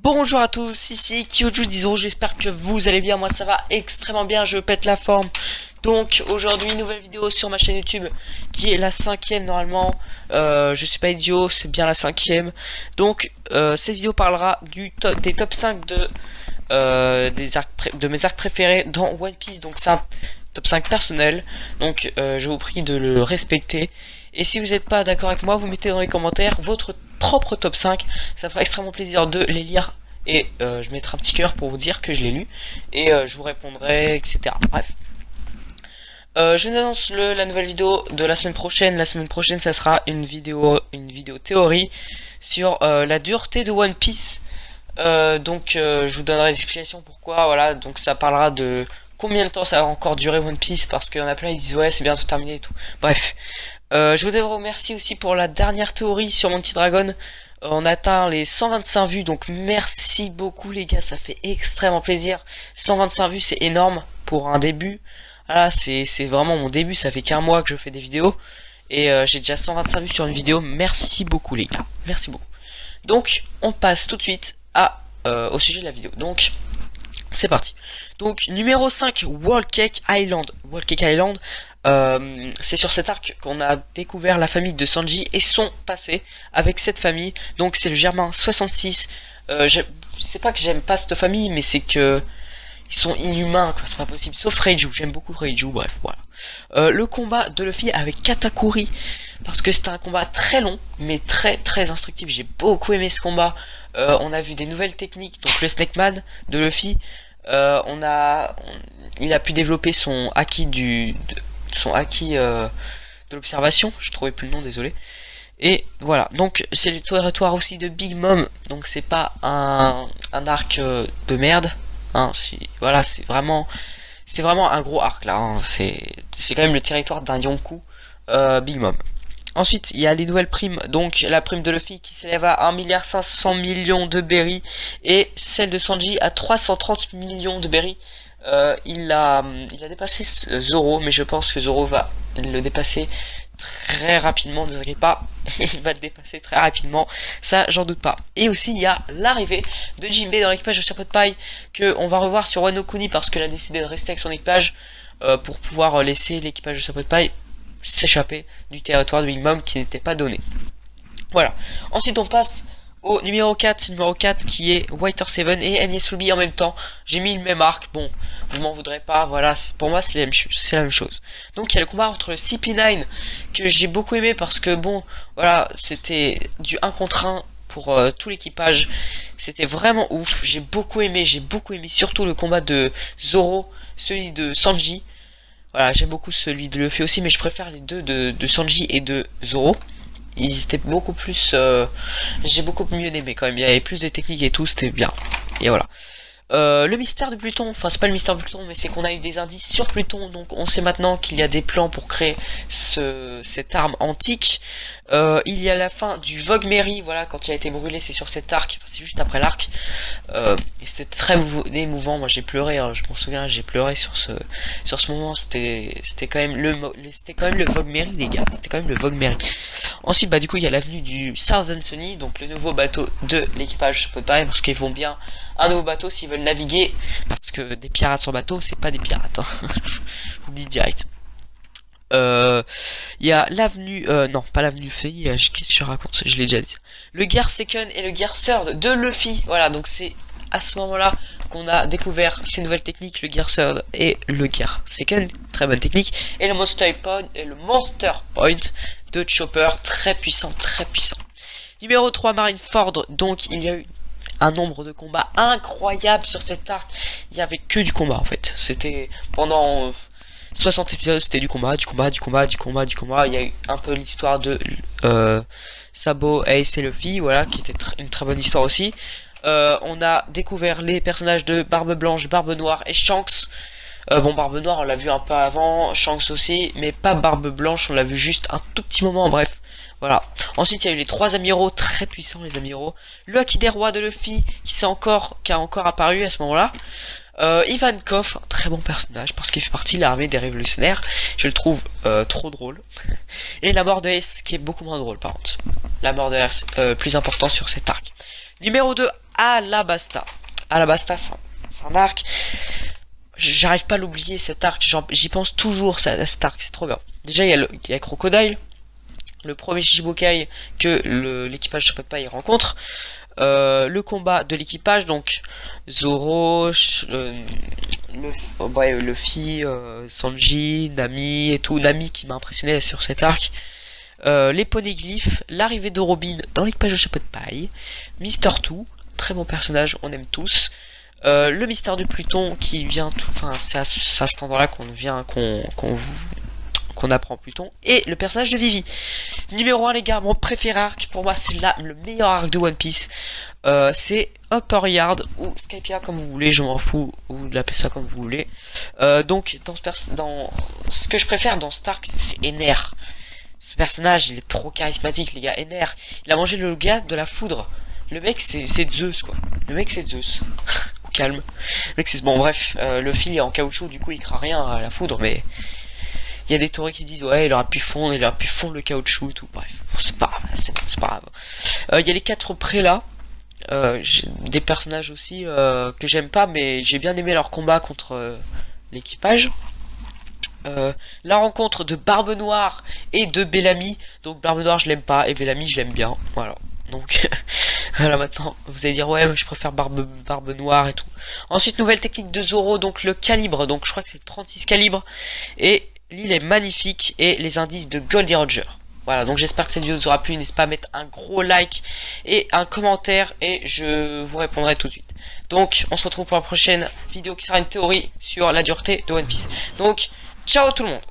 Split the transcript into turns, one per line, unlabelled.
Bonjour à tous, ici Kyoju disons, j'espère que vous allez bien, moi ça va extrêmement bien, je pète la forme. Donc aujourd'hui nouvelle vidéo sur ma chaîne YouTube qui est la cinquième normalement, je suis pas idiot, c'est bien la cinquième. Donc cette vidéo parlera des top 5 de mes arcs préférés dans One Piece, donc c'est un top 5 personnel, donc je vous prie de le respecter. Et si vous n'êtes pas d'accord avec moi, vous mettez dans les commentaires votre propre top 5, ça fera extrêmement plaisir de les lire. Et je mettrai un petit cœur pour vous dire que je l'ai lu. Et je vous répondrai, etc. Bref. Je vous annonce la nouvelle vidéo de la semaine prochaine. La semaine prochaine, ça sera une vidéo théorie sur la dureté de One Piece. Je vous donnerai des explications pourquoi. Voilà, donc ça parlera de combien de temps ça va encore durer One Piece. Parce qu'il y en a plein qui disent ouais, c'est bientôt terminé et tout. Bref. Je vous remercie aussi pour la dernière théorie sur Monkey Dragon. On atteint les 125 vues, donc merci beaucoup les gars, ça fait extrêmement plaisir. 125 vues, c'est énorme pour un début. Voilà, c'est vraiment mon début, ça fait qu'un mois que je fais des vidéos. Et j'ai déjà 125 vues sur une vidéo, merci beaucoup les gars, merci beaucoup. Donc, on passe tout de suite au sujet de la vidéo. Donc, c'est parti. Donc, numéro 5, Whole Cake Island. Whole Cake Island, c'est sur cet arc qu'on a découvert la famille de Sanji et son passé avec cette famille. Donc c'est le Germain 66. Je sais pas que j'aime pas cette famille, mais c'est que ils sont inhumains, quoi, c'est pas possible. Sauf Reiju, j'aime beaucoup Reiju, bref, voilà. Le combat de Luffy avec Katakuri, parce que c'était un combat très long, mais très instructif. J'ai beaucoup aimé ce combat. On a vu des nouvelles techniques, donc le Snake Man de Luffy. Il a pu développer son acquis de l'observation, je trouvais plus le nom, désolé. Et voilà, donc c'est le territoire aussi de Big Mom, donc c'est pas un arc de merde, hein, voilà, c'est vraiment un gros arc là, hein, c'est quand même le territoire d'un Yonkou, Big Mom. Ensuite, il y a les nouvelles primes, donc la prime de Luffy qui s'élève à 1,5 milliard de berries et celle de Sanji à 330 millions de berries. Il a dépassé Zoro, mais je pense que Zoro va le dépasser très rapidement, ne vous inquiétez pas, il va le dépasser très rapidement, ça j'en doute pas. Et aussi il y a l'arrivée de Jinbei dans l'équipage de Chapeau de Paille, que on va revoir sur Wano Kuni parce qu'elle a décidé de rester avec son équipage pour pouvoir laisser l'équipage de Chapeau de Paille s'échapper du territoire de Big Mom qui n'était pas donné. Voilà, ensuite on passe au numéro 4 qui est Whiter 7 et Enies Ruby en même temps. J'ai mis le même arc, bon, vous m'en voudrez pas, voilà, pour moi c'est la même chose. Donc il y a le combat entre le CP9 que j'ai beaucoup aimé parce que bon, voilà, c'était du 1 contre 1 pour tout l'équipage. C'était vraiment ouf, j'ai beaucoup aimé surtout le combat de Zoro, celui de Sanji. Voilà, j'aime beaucoup celui de Luffy aussi, mais je préfère les deux de Sanji et de Zoro. Ils étaient beaucoup plus... j'ai beaucoup mieux aimé quand même, il y avait plus de techniques et tout, c'était bien. Et voilà. Le mystère de Pluton, enfin c'est pas le mystère de Pluton, mais c'est qu'on a eu des indices sur Pluton, donc on sait maintenant qu'il y a des plans pour créer cette arme antique. Il y a la fin du Vogue Mary, voilà, quand il a été brûlé, c'est sur cet arc, enfin c'est juste après l'arc. Et c'était très émouvant, moi j'ai pleuré, hein, je m'en souviens, j'ai pleuré sur ce moment, c'était quand même le Vogue Mary les gars, c'était quand même le Vogue Mary. Ensuite bah du coup il y a l'avenue du Southern Sunny, donc le nouveau bateau de l'équipage Popeye, parce qu'ils vont bien un nouveau bateau s'ils veulent naviguer, parce que des pirates sur bateau c'est pas des pirates, hein. Je vous le dis direct. Il y a l'avenue, non pas l'avenue Fei, qu'est-ce que je raconte, je l'ai déjà dit. Le Gear Second et le Gear Third de Luffy, voilà, donc c'est à ce moment-là qu'on a découvert ces nouvelles techniques, le Gear Third et le Gear Second, très bonne technique, et le Monster Point de Chopper, très puissant, très puissant. Numéro 3, Marineford, donc il y a eu un nombre de combats incroyable sur cet arc, il y avait que du combat en fait, c'était pendant 60 épisodes, c'était du combat, il y a eu un peu l'histoire de Sabo, Ace et Luffy, voilà, qui était une très bonne histoire aussi. On a découvert les personnages de Barbe Blanche, Barbe Noire et Shanks. Bon, Barbe Noire on l'a vu un peu avant, Shanks aussi, mais pas Barbe Blanche, on l'a vu juste un tout petit moment, bref. Voilà. Ensuite, il y a eu les 3 amiraux, très puissants les amiraux. Le Haki des rois de Luffy, qui a encore apparu à ce moment-là. Ivankov, un très bon personnage, parce qu'il fait partie de l'armée des révolutionnaires. Je le trouve trop drôle. Et la mort de Ace, qui est beaucoup moins drôle par contre. La mort de Ace, plus important sur cet arc. Numéro 2, Alabasta. Alabasta, c'est un arc. J'arrive pas à l'oublier cet arc, j'y pense toujours cet arc, c'est trop bien. Déjà il y a Crocodile, le premier Shichibukai que l'équipage de Chapeau de Paille rencontre. Le combat de l'équipage, donc Zoro, Luffy, Sanji, Nami et tout. Nami qui m'a impressionné sur cet arc. Les poneglyphes, l'arrivée de Robin dans l'équipage de Chapeau de Paille, Mister Two, très bon personnage, on aime tous. Le mystère de Pluton qui vient tout, enfin c'est à cet endroit-là qu'on apprend Pluton, et le personnage de Vivi. Numéro 1 les gars, mon préféré arc, pour moi c'est le meilleur arc de One Piece. C'est Upper Yard ou Skypiea comme vous voulez, je m'en fous, vous l'appelez ça comme vous voulez. Donc dans ce que je préfère dans cet arc, c'est Ener. Ce personnage il est trop charismatique les gars. Ener, il a mangé le gars de la foudre. Le mec c'est Zeus quoi. Le mec c'est Zeus. Calme. Le mec c'est bon bref, le fil est en caoutchouc, du coup il craint rien à la foudre, mais il y a des théories qui disent ouais il aurait pu fondre le caoutchouc et tout. Bref, c'est pas grave, c'est pas grave. Il y a les 4 prélats, des personnages aussi que j'aime pas, mais j'ai bien aimé leur combat contre l'équipage. La rencontre de Barbe Noire et de Bellamy. Donc Barbe Noire je l'aime pas et Bellamy je l'aime bien. Voilà. Donc voilà, maintenant vous allez dire ouais je préfère Barbe Noire et tout. Ensuite nouvelle technique de Zoro, donc le calibre. Donc je crois que c'est 36 calibres. Et l'île est magnifique et les indices de Goldie Roger. Voilà, donc j'espère que cette vidéo vous aura plu. N'hésitez pas à mettre un gros like et un commentaire et je vous répondrai tout de suite. Donc on se retrouve pour la prochaine vidéo qui sera une théorie sur la dureté de One Piece. Donc ciao tout le monde.